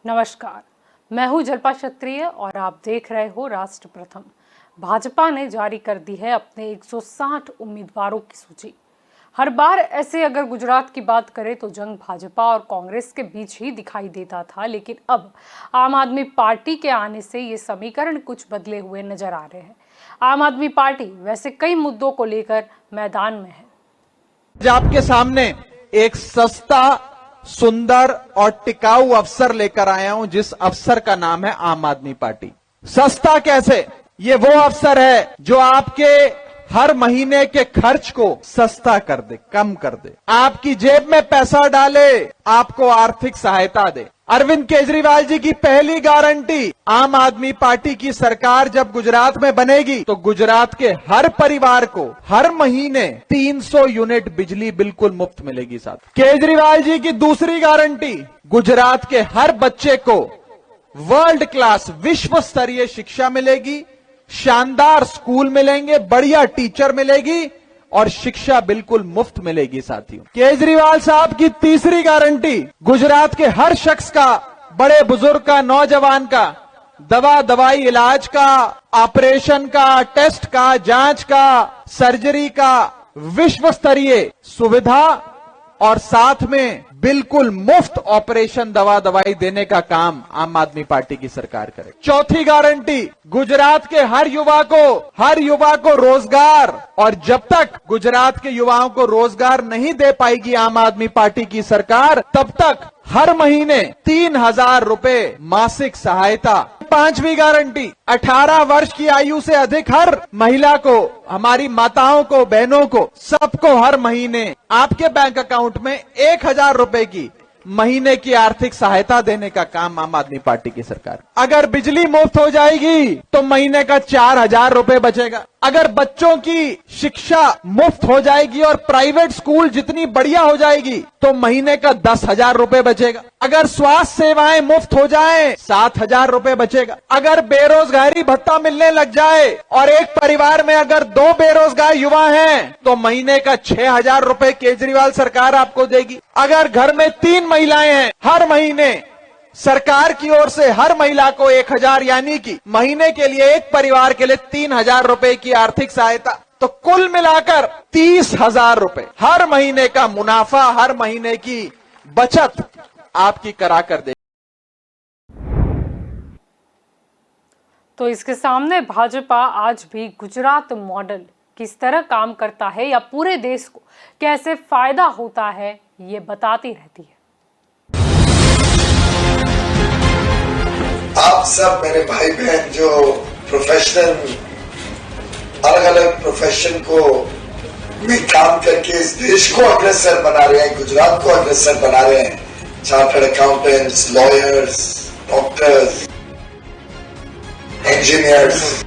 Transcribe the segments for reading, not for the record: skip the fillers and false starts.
नमस्कार, मैं हूं जल्पा क्षत्रिय और आप देख रहे हो राष्ट्र प्रथम। भाजपा ने जारी कर दी है अपने 160 उम्मीदवारों की सूची। हर बार ऐसे अगर गुजरात की बात करें तो जंग भाजपा और कांग्रेस के बीच ही दिखाई देता था, लेकिन अब आम आदमी पार्टी के आने से ये समीकरण कुछ बदले हुए नजर आ रहे हैं। आम आदमी पार्टी वैसे कई मुद्दों को लेकर मैदान में है। आपके सामने एक सस्ता, सुंदर और टिकाऊ अवसर लेकर आया हूं, जिस अवसर का नाम है आम आदमी पार्टी। सस्ता कैसे? ये वो अवसर है जो आपके हर महीने के खर्च को सस्ता कर दे, कम कर दे, आपकी जेब में पैसा डाले, आपको आर्थिक सहायता दे। अरविंद केजरीवाल जी की पहली गारंटी, आम आदमी पार्टी की सरकार जब गुजरात में बनेगी तो गुजरात के हर परिवार को हर महीने 300 यूनिट बिजली बिल्कुल मुफ्त मिलेगी। साथ केजरीवाल जी की दूसरी गारंटी, गुजरात के हर बच्चे को वर्ल्ड क्लास, विश्व स्तरीय शिक्षा मिलेगी, शानदार स्कूल मिलेंगे, बढ़िया टीचर मिलेगी और शिक्षा बिल्कुल मुफ्त मिलेगी। साथियों, केजरीवाल साहब की तीसरी गारंटी, गुजरात के हर शख्स का, बड़े बुजुर्ग का, नौजवान का दवा दवाई, इलाज का, ऑपरेशन का, टेस्ट का, जांच का, सर्जरी का विश्व स्तरीय सुविधा और साथ में बिल्कुल मुफ्त ऑपरेशन, दवा दवाई देने का काम आम आदमी पार्टी की सरकार करे। चौथी गारंटी, गुजरात के हर युवा को रोजगार, और जब तक गुजरात के युवाओं को रोजगार नहीं दे पाएगी आम आदमी पार्टी की सरकार, तब तक हर महीने 3,000 रुपए मासिक सहायता। पांचवी गारंटी, 18 वर्ष की आयु से अधिक हर महिला को, हमारी माताओं को, बहनों को, सबको हर महीने आपके बैंक अकाउंट में 1,000 रुपए की महीने की आर्थिक सहायता देने का काम आम आदमी पार्टी की सरकार। अगर बिजली मुफ्त हो जाएगी तो महीने का 4,000 रुपए बचेगा। अगर बच्चों की शिक्षा मुफ्त हो जाएगी और प्राइवेट स्कूल जितनी बढ़िया हो जाएगी तो महीने का 10,000 रुपए बचेगा। अगर स्वास्थ्य सेवाएं मुफ्त हो जाएं, 7,000 रुपए बचेगा। अगर बेरोजगारी भत्ता मिलने लग जाए और एक परिवार में अगर 2 बेरोजगार युवा हैं तो महीने का 6,000 रुपए केजरीवाल सरकार आपको देगी। अगर घर में 3 महिलाएं हैं, हर महीने सरकार की ओर से हर महिला को 1,000, यानी कि महीने के लिए एक परिवार के लिए 3,000 रुपए की आर्थिक सहायता, तो कुल मिलाकर 30,000 रुपए हर महीने का मुनाफा, हर महीने की बचत आपकी करा कर दे। तो इसके सामने भाजपा आज भी गुजरात मॉडल किस तरह काम करता है या पूरे देश को कैसे फायदा होता है, ये बताती रहती है। आप सब मेरे भाई बहन जो प्रोफेशनल, अलग अलग प्रोफेशन को में काम करके इस देश को अग्रसर बना रहे हैं, गुजरात को अग्रसर बना रहे हैं, chartered accountants, lawyers, doctors, engineers,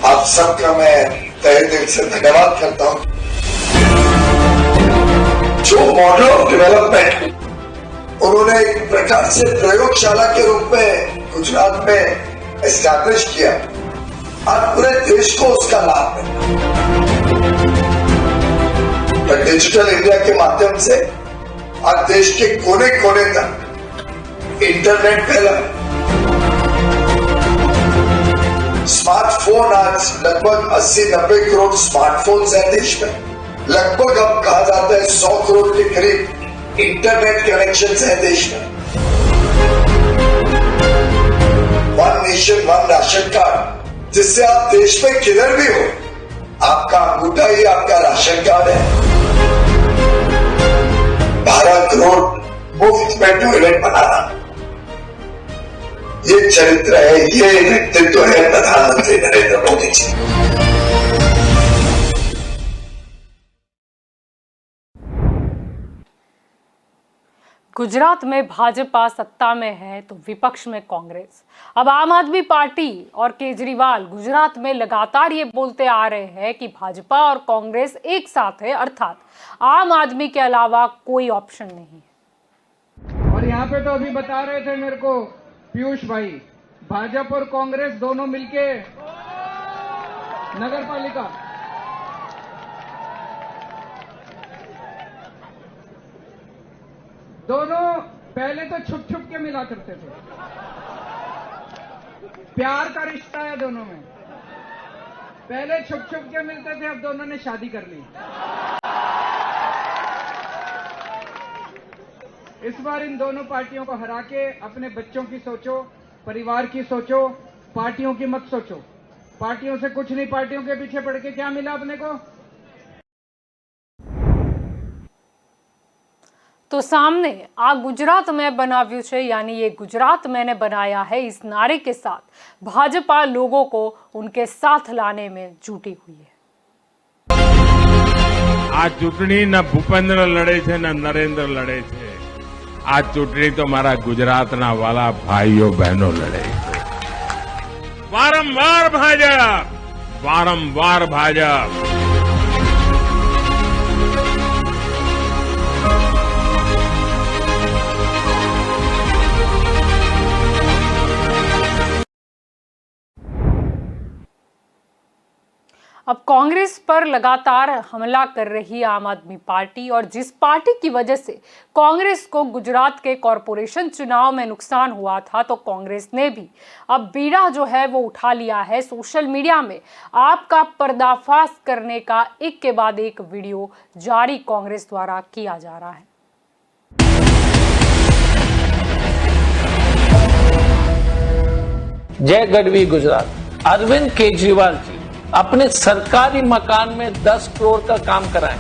आप सबका मैं तहे दिल से धन्यवाद करता हूं। जो मॉडल ऑफ डेवलपमेंट उन्होंने एक प्रकार से प्रयोगशाला के रूप में गुजरात में एस्टैब्लिश किया, आज पूरे देश को उसका लाभ है। डिजिटल इंडिया के माध्यम से आज देश के कोने कोने तक इंटरनेट फैला। स्मार्टफोन आज लगभग 80-90 करोड़ स्मार्टफोन्स हैं देश में। लगभग अब कहा जाता है 100 करोड़ के करीब इंटरनेट कनेक्शन है देश में। One nation one ration card, जिससे आप देश में किधर भी हो, आपका अंगूठा ही आपका राशन कार्ड है। 12 करोड़ मुफ्त में टॉयलेट बनाना, ये चरित्र है, ये नेतृत्व है प्रधानमंत्री नरेंद्र मोदी जी। गुजरात में भाजपा सत्ता में है तो विपक्ष में कांग्रेस। अब आम आदमी पार्टी और केजरीवाल गुजरात में लगातार ये बोलते आ रहे हैं कि भाजपा और कांग्रेस एक साथ है, अर्थात आम आदमी के अलावा कोई ऑप्शन नहीं है। और यहाँ पे तो अभी बता रहे थे मेरे को पीयूष भाई, भाजपा और कांग्रेस दोनों मिलके नगर पालिका, दोनों पहले तो छुप छुप के मिला करते थे, प्यार का रिश्ता है दोनों में। पहले छुप छुप के मिलते थे, अब दोनों ने शादी कर ली। इस बार इन दोनों पार्टियों को हरा के अपने बच्चों की सोचो, परिवार की सोचो, पार्टियों की मत सोचो। पार्टियों से कुछ नहीं, पार्टियों के पीछे पड़ के क्या मिला अपने को? तो सामने आ गुजरात में बनाव्યું છે, यानी ये गुजरात मैंने बनाया है, इस नारे के साथ भाजपा लोगों को उनके साथ लाने में जुटी हुई है। આ ચૂંટણી ન ભૂપેન્દ્ર લડે છે ન નરેન્દ્ર લડે છે, આ ચૂંટણી તો મારા ગુજરાતના વાલા ભાઈઓ બહેનો લડે છે। વારંવાર ભાજપ। अब कांग्रेस पर लगातार हमला कर रही आम आदमी पार्टी, और जिस पार्टी की वजह से कांग्रेस को गुजरात के कॉरपोरेशन चुनाव में नुकसान हुआ था, तो कांग्रेस ने भी अब बीड़ा जो है वो उठा लिया है। सोशल मीडिया में आपका पर्दाफाश करने का एक के बाद एक वीडियो जारी कांग्रेस द्वारा किया जा रहा है। जय गढ़वी गुजरात। अरविंद केजरीवाल जी अपने सरकारी मकान में 10 करोड़ का काम कराएं।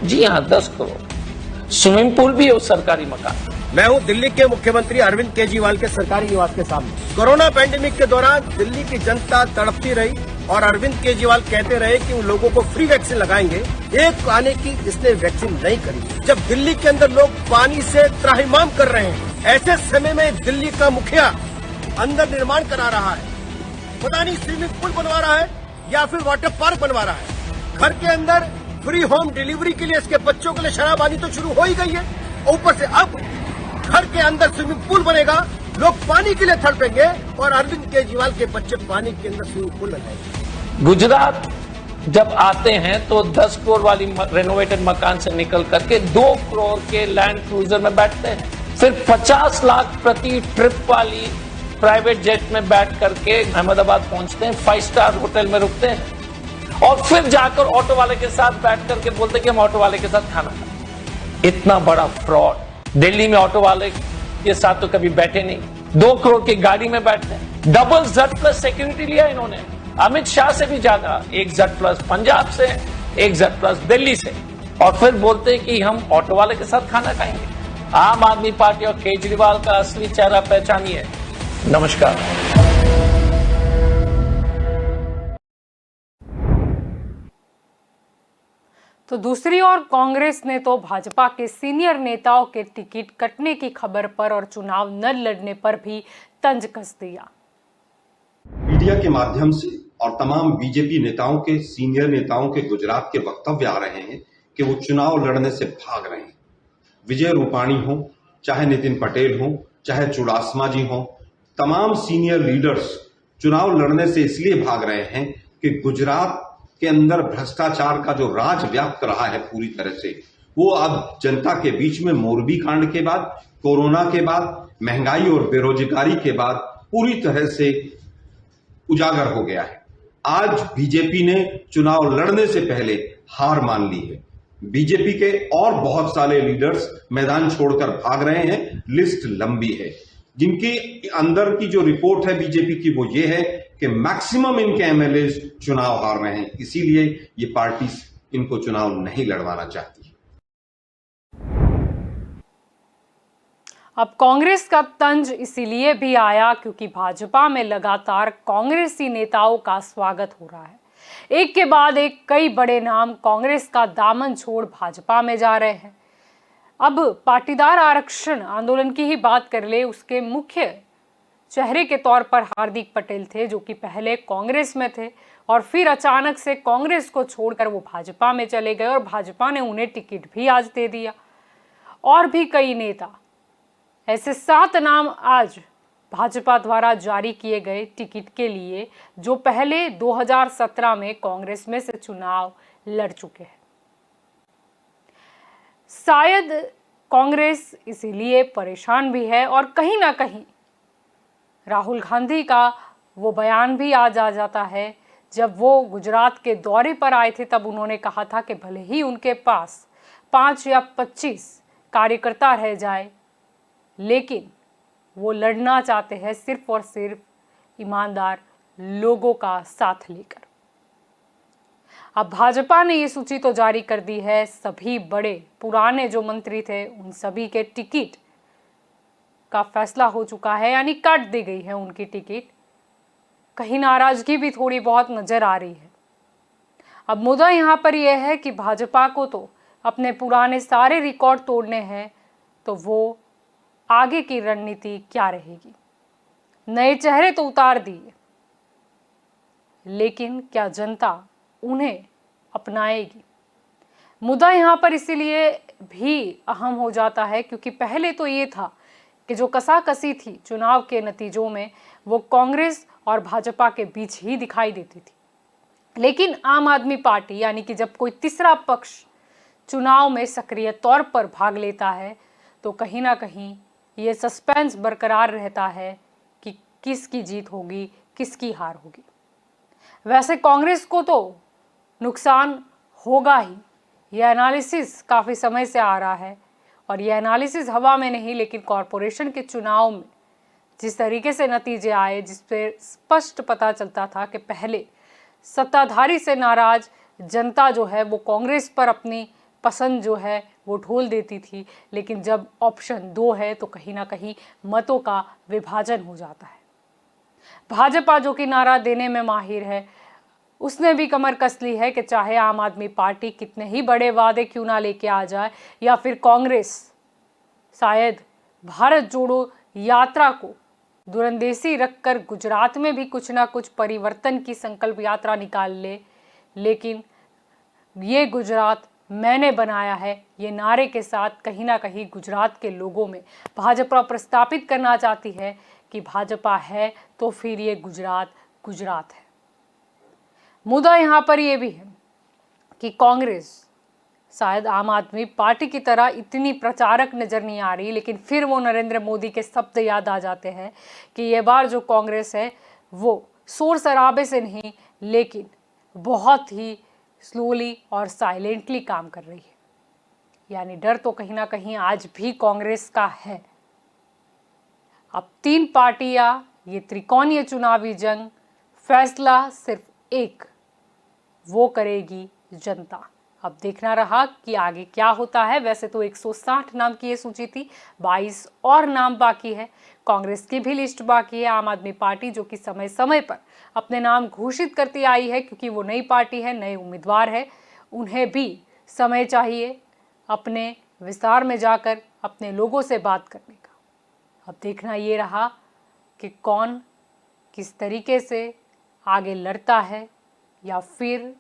जी हाँ, 10 करोड़। स्विमिंग पूल भी है उस सरकारी मकान। मैं हूं दिल्ली के मुख्यमंत्री अरविंद केजरीवाल के सरकारी निवास के सामने। कोरोना पैंडेमिक के दौरान दिल्ली की जनता तड़पती रही और अरविंद केजरीवाल कहते रहे कि उन लोगों को फ्री वैक्सीन लगाएंगे। एक आने की इसने वैक्सीन नहीं करी। जब दिल्ली के अंदर लोग पानी से त्राहिमाम कर रहे हैं, ऐसे समय में दिल्ली का मुखिया अंदर निर्माण करा रहा है, पता नहीं स्विमिंग पूल बनवा रहा है या फिर वाटर पार्क बनवा रहा है। घर के अंदर फ्री होम डिलीवरी के लिए इसके बच्चों के लिए शराबानी तो शुरू हो ही गई है, ऊपर से अब घर के अंदर स्विमिंग पूल बनेगा, लोग पानी के लिए तड़पेंगे और अरविंद केजरीवाल के बच्चे पानी के अंदर स्विमिंग पूल लगाएंगे। गुजरात जब आते हैं तो 10 करोड़ वाली रेनोवेटेड मकान से निकल करके 2 करोड़ के लैंड क्रूजर में बैठते हैं। फिर 50 लाख प्रति ट्रिप वाली प्राइवेट जेट में बैठ करके अहमदाबाद पहुंचते हैं, 5 स्टार होटल में रुकते हैं और फिर जाकर ऑटो वाले के साथ बैठ करके बोलते हैं कि हम ऑटो वाले के साथ खाना खाएं। इतना बड़ा फ्रॉड। दिल्ली में ऑटो वाले के साथ तो कभी बैठे नहीं, 2 करोड़ की गाड़ी में बैठते हैं। डबल Z+ सिक्योरिटी लिया इन्होंने, अमित शाह से भी ज्यादा। एक Z+ पंजाब से, एक Z+ दिल्ली से, और फिर बोलते हैं कि हम ऑटो वाले के साथ खाना खाएंगे। आम आदमी पार्टी और केजरीवाल का असली चेहरा पहचानिए। नमस्कार। तो दूसरी ओर कांग्रेस ने तो भाजपा के सीनियर नेताओं के टिकट कटने की खबर पर और चुनाव न लड़ने पर भी तंज कस दिया। मीडिया के माध्यम से और तमाम बीजेपी नेताओं के, सीनियर नेताओं के गुजरात के वक्तव्य आ रहे हैं कि वो चुनाव लड़ने से भाग रहे हैं। विजय रूपाणी हो, चाहे नितिन पटेल हो, चाहे चुड़ासमा जी हो, तमाम सीनियर लीडर्स चुनाव लड़ने से इसलिए भाग रहे हैं कि गुजरात के अंदर भ्रष्टाचार का जो राज व्याप्त रहा है पूरी तरह से, वो अब जनता के बीच में मोरबी कांड के बाद, कोरोना के बाद, महंगाई और बेरोजगारी के बाद पूरी तरह से उजागर हो गया है। आज बीजेपी ने चुनाव लड़ने से पहले हार मान ली है। बीजेपी के और बहुत सारे लीडर्स मैदान छोड़कर भाग रहे हैं। लिस्ट लंबी है। जिनकी अंदर की जो रिपोर्ट है बीजेपी की, वो ये है कि मैक्सिमम इनके एमएलए चुनाव हार रहे हैं, इसीलिए ये पार्टी इनको चुनाव नहीं लड़वाना चाहती। अब कांग्रेस का तंज इसीलिए भी आया क्योंकि भाजपा में लगातार कांग्रेसी नेताओं का स्वागत हो रहा है। एक के बाद एक कई बड़े नाम कांग्रेस का दामन छोड़ भाजपा में जा रहे हैं। अब पाटीदार आरक्षण आंदोलन की ही बात कर ले, उसके मुख्य चेहरे के तौर पर हार्दिक पटेल थे, जो कि पहले कांग्रेस में थे और फिर अचानक से कांग्रेस को छोड़कर वो भाजपा में चले गए और भाजपा ने उन्हें टिकट भी आज दे दिया। और भी कई नेता, ऐसे 7 नाम आज भाजपा द्वारा जारी किए गए टिकट के लिए, जो पहले 2017 में कांग्रेस में से चुनाव लड़ चुके हैं। शायद कांग्रेस इसीलिए परेशान भी है और कहीं ना कहीं राहुल गांधी का वो बयान भी आज आ जाता है। जब वो गुजरात के दौरे पर आए थे तब उन्होंने कहा था कि भले ही उनके पास 5 या 25 कार्यकर्ता रह जाए, लेकिन वो लड़ना चाहते हैं सिर्फ और सिर्फ ईमानदार लोगों का साथ लेकर। अब भाजपा ने ये सूची तो जारी कर दी है। सभी बड़े पुराने जो मंत्री थे उन सभी के टिकट का फैसला हो चुका है, यानी काट दी गई है उनकी टिकट। कहीं नाराजगी भी थोड़ी बहुत नजर आ रही है। अब मुद्दा यहाँ पर यह है कि भाजपा को तो अपने पुराने सारे रिकॉर्ड तोड़ने हैं, तो वो आगे की रणनीति क्या रहेगी। नए चेहरे तो उतार दिए, लेकिन क्या जनता उन्हें अपनाएगी। मुद्दा यहाँ पर इसीलिए भी अहम हो जाता है क्योंकि पहले तो ये था कि जो कसाकसी थी चुनाव के नतीजों में वो कांग्रेस और भाजपा के बीच ही दिखाई देती थी, लेकिन आम आदमी पार्टी यानी कि जब कोई तीसरा पक्ष चुनाव में सक्रिय तौर पर भाग लेता है तो कहीं ना कहीं ये सस्पेंस बरकरार रहता है कि किसकी जीत होगी, किसकी हार होगी। वैसे कांग्रेस को तो नुकसान होगा ही, यह एनालिसिस काफ़ी समय से आ रहा है और यह एनालिसिस हवा में नहीं, लेकिन कॉरपोरेशन के चुनाव में जिस तरीके से नतीजे आए, जिस पे स्पष्ट पता चलता था कि पहले सत्ताधारी से नाराज जनता जो है वो कांग्रेस पर अपनी पसंद जो है वो ढोल देती थी, लेकिन जब ऑप्शन 2 है तो कहीं ना कहीं मतों का विभाजन हो जाता है। भाजपा जो कि नारा देने में माहिर है, उसने भी कमर कस ली है कि चाहे आम आदमी पार्टी कितने ही बड़े वादे क्यों ना लेके आ जाए, या फिर कांग्रेस शायद भारत जोड़ो यात्रा को दूरंदेशी रखकर गुजरात में भी कुछ ना कुछ परिवर्तन की संकल्प यात्रा निकाल ले, लेकिन ये गुजरात मैंने बनाया है, ये नारे के साथ कहीं ना कहीं गुजरात के लोगों में भाजपा प्रस्तापित करना चाहती है कि भाजपा है तो फिर ये गुजरात गुजरात है। मुद्दा यहाँ पर यह भी है कि कांग्रेस शायद आम आदमी पार्टी की तरह इतनी प्रचारक नजर नहीं आ रही, लेकिन फिर वो नरेंद्र मोदी के शब्द याद आ जाते हैं कि ये बार जो कांग्रेस है वो शोर शराबे से नहीं, लेकिन बहुत ही स्लोली और साइलेंटली काम कर रही है। यानी डर तो कहीं ना कहीं आज भी कांग्रेस का है। अब 3 पार्टियां, ये त्रिकोणीय चुनावी जंग, फैसला सिर्फ एक, वो करेगी जनता। अब देखना रहा कि आगे क्या होता है। वैसे तो 160 नाम की ये सूची थी, 22 और नाम बाकी है। कांग्रेस की भी लिस्ट बाकी है। आम आदमी पार्टी जो कि समय समय पर अपने नाम घोषित करती आई है क्योंकि वो नई पार्टी है, नए उम्मीदवार है, उन्हें भी समय चाहिए अपने विस्तार में जाकर अपने लोगों से बात करने का। अब देखना ये रहा कि कौन किस तरीके से आगे लड़ता है या फिर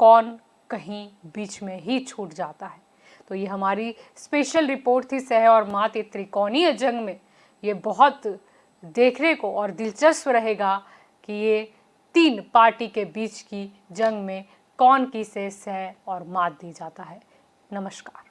कौन कहीं बीच में ही छूट जाता है। तो ये हमारी स्पेशल रिपोर्ट थी सह और मात। ये त्रिकोणीय जंग में ये बहुत देखने को और दिलचस्प रहेगा कि ये 3 पार्टी के बीच की जंग में कौन किसे सह और मात दी जाता है। नमस्कार।